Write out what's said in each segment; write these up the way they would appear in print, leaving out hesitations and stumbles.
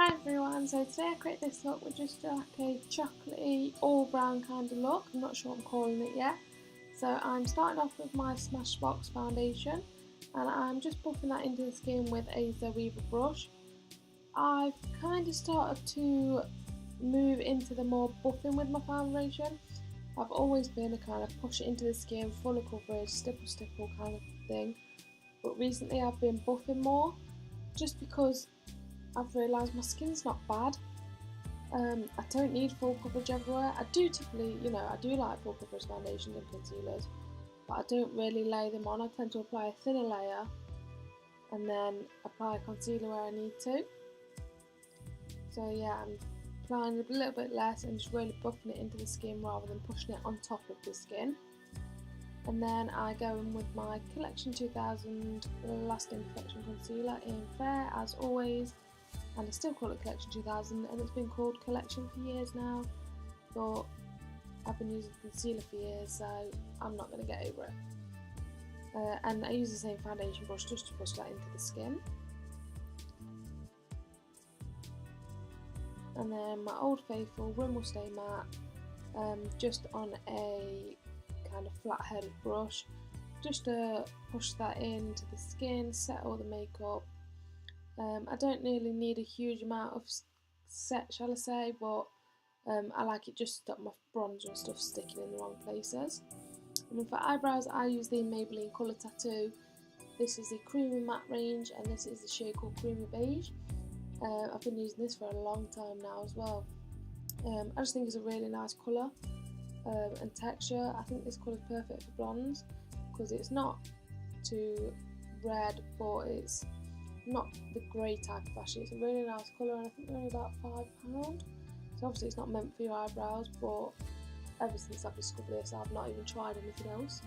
Hi everyone, so today I created this look with just like a chocolatey all brown kind of look. I'm not sure what I'm calling it yet. So I'm starting off with my Smashbox Foundation and I'm just buffing that into the skin with a Weaver brush. I've kind of started to move into the more buffing with my foundation. I've always been a kind of push it into the skin, full of coverage, stipple kind of thing. But recently I've been buffing more just because I've realised my skin's not bad. I don't need full coverage everywhere. I do typically, I do like full coverage foundations and concealers, but I don't really lay them on. I tend to apply a thinner layer and then apply a concealer where I need to. So yeah, I'm applying a little bit less and just really buffing it into the skin rather than pushing it on top of the skin. And then I go in with my Collection 2000 Lasting Perfection Concealer in Fair as always. And I still call it Collection 2000 and it's been called Collection for years now, but I've been using concealer for years, so I'm not going to get over it. And I use the same foundation brush just to push that into the skin. And then my old faithful Rimmel Stay Matte, just on a kind of flat headed brush, just to push that into the skin, set all the makeup. I don't really need a huge amount of set, shall I say, but I like it just to stop my bronzer and stuff sticking in the wrong places. And for eyebrows I use the Maybelline Colour Tattoo. This is the Creamy Matte range and this is the shade called Creamy Beige. I've been using this for a long time now as well. I just think it's a really nice colour and texture. I think this colour is perfect for blondes because it's not too red, but it's not the grey type of ashy. It's a really nice colour and I think they're only about £5. So obviously it's not meant for your eyebrows, but ever since I've discovered this I've not even tried anything else.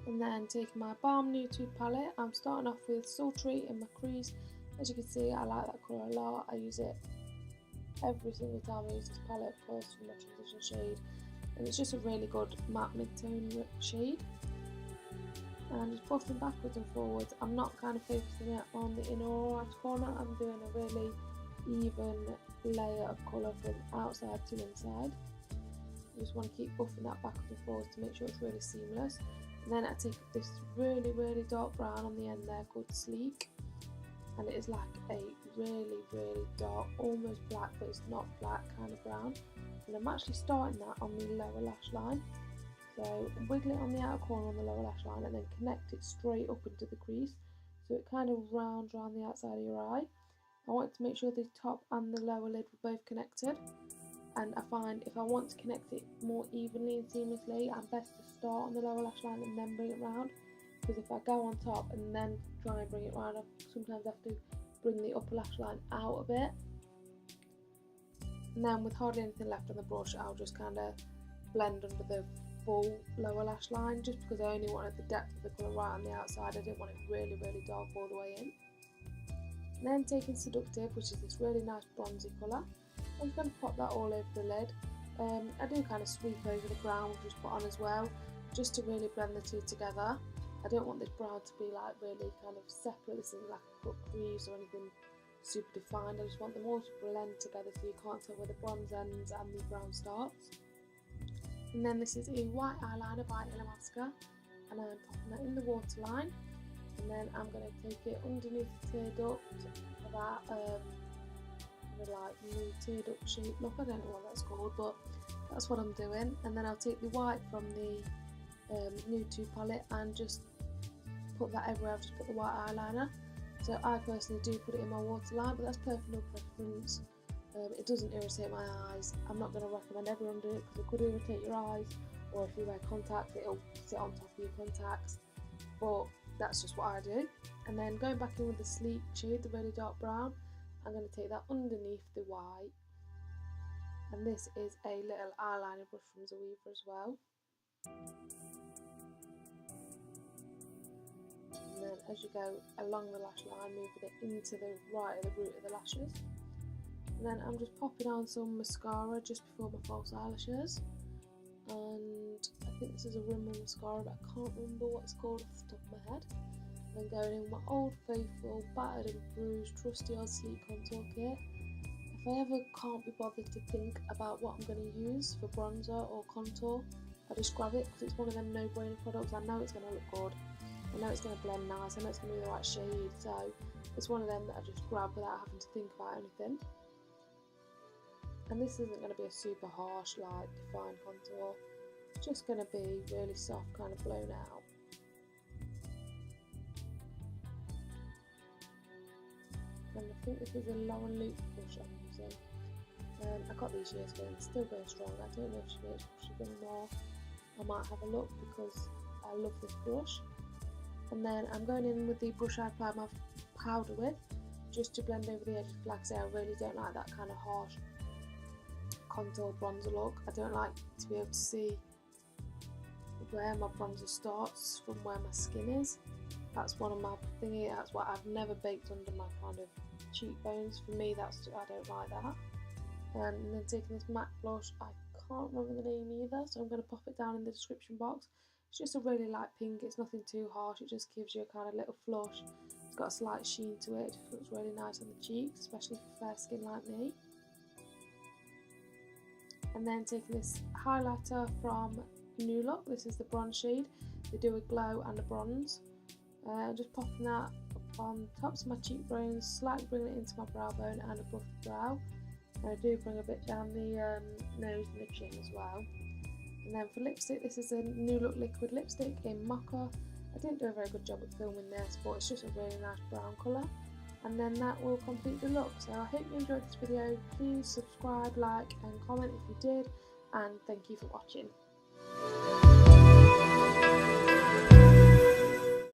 And then taking my Balm Nude palette, I'm starting off with Sultry in my crease. As you can see, I like that colour a lot. I use it every single time I use this palette, of course, for my transition shade. And it's just a really good matte mid-tone shade. And I'm just buffing backwards and forwards. I'm not kind of focusing it on the inner or outer corner. I'm doing a really even layer of colour from outside to inside. I just want to keep buffing that backwards and forwards to make sure it's really seamless. And then I take this really dark brown on the end there called Sleek. And it is like a really dark, almost black, but it's not black kind of brown. And I'm actually starting that on the lower lash line. So wiggle it on the outer corner on the lower lash line and then connect it straight up into the crease. So it kind of rounds around the outside of your eye. I want to make sure the top and the lower lid were both connected. And I find if I want to connect it more evenly and seamlessly, I'm best to start on the lower lash line and then bring it round. Because if I go on top and then try and bring it round, I sometimes have to bring the upper lash line out a bit. And then with hardly anything left on the brush, I'll just kind of blend under the full lower lash line, just because I only wanted the depth of the colour right on the outside. I didn't want it really dark all the way in. And then taking Seductive, which is this really nice bronzy colour, I'm just going to pop that all over the lid. I do kind of sweep over the brown we've just put on as well, just to really blend the two together. I don't want this brown to be like really kind of separate. This isn't like a cut crease or anything super defined. I just want them all to blend together so you can't tell where the bronze ends and the brown starts. And then this is a white eyeliner by Illamasqua, and I'm popping that in the waterline. And then I'm going to take it underneath the tear duct for that like new tear duct shape look. I don't know what that's called, but that's what I'm doing. And then I'll take the white from the Nude palette and just put that everywhere. I've just put the white eyeliner. So I personally do put it in my waterline, but that's personal preference. It doesn't irritate my eyes. I'm not going to recommend everyone do it because it could irritate your eyes, or if you wear contacts it'll sit on top of your contacts, but that's just what I do. And then going back in with the Sleek shade, the really dark brown, I'm going to take that underneath the white. And this is a little eyeliner brush from Weaver as well. And then as you go along the lash line, moving it into the right of the root of the lashes. And then I'm just popping on some mascara just before my false eyelashes. And I think this is a Rimmel mascara, but I can't remember what it's called off the top of my head. And then going in with my old faithful, battered and bruised, trusty old sleek contour kit. If I ever can't be bothered to think about what I'm going to use for bronzer or contour, I just grab it because it's one of them no-brainer products. I know it's going to look good, I know it's going to blend nice, I know it's going to be the right shade, so it's one of them that I just grab without having to think about anything. And this isn't going to be a super harsh, like, defined contour. It's just going to be really soft, kind of blown out. And I think this is a Lauren Loop brush I'm using. I got these years ago and it's still going strong. I don't know if she makes brushes anymore. I might have a look because I love this brush. And then I'm going in with the brush I applied my powder with, just to blend over the edges. Like I say, I really don't like that kind of harsh contour bronzer look. I don't like to be able to see where my bronzer starts from where my skin is. That's one of my thingy. That's why I've never baked under my kind of cheekbones. For me, I don't like that. And then taking this matte blush, I can't remember the name either, so I'm going to pop it down in the description box. It's just a really light pink. It's nothing too harsh. It just gives you a kind of little flush. It's got a slight sheen to it. It just looks really nice on the cheeks, especially for fair skin like me. And then taking this highlighter from Newlook. This is the bronze shade. They do a glow and a bronze. Just popping that up on tops of my cheekbones, slightly bringing it into my brow bone and above the brow. And I do bring a bit down the nose and the chin as well. And then for lipstick, this is a Newlook liquid lipstick in Mocha. I didn't do a very good job at filming this, but it's just a really nice brown colour. And then that will complete the look. So I hope you enjoyed this video. Please subscribe, like and comment if you did. And thank you for watching.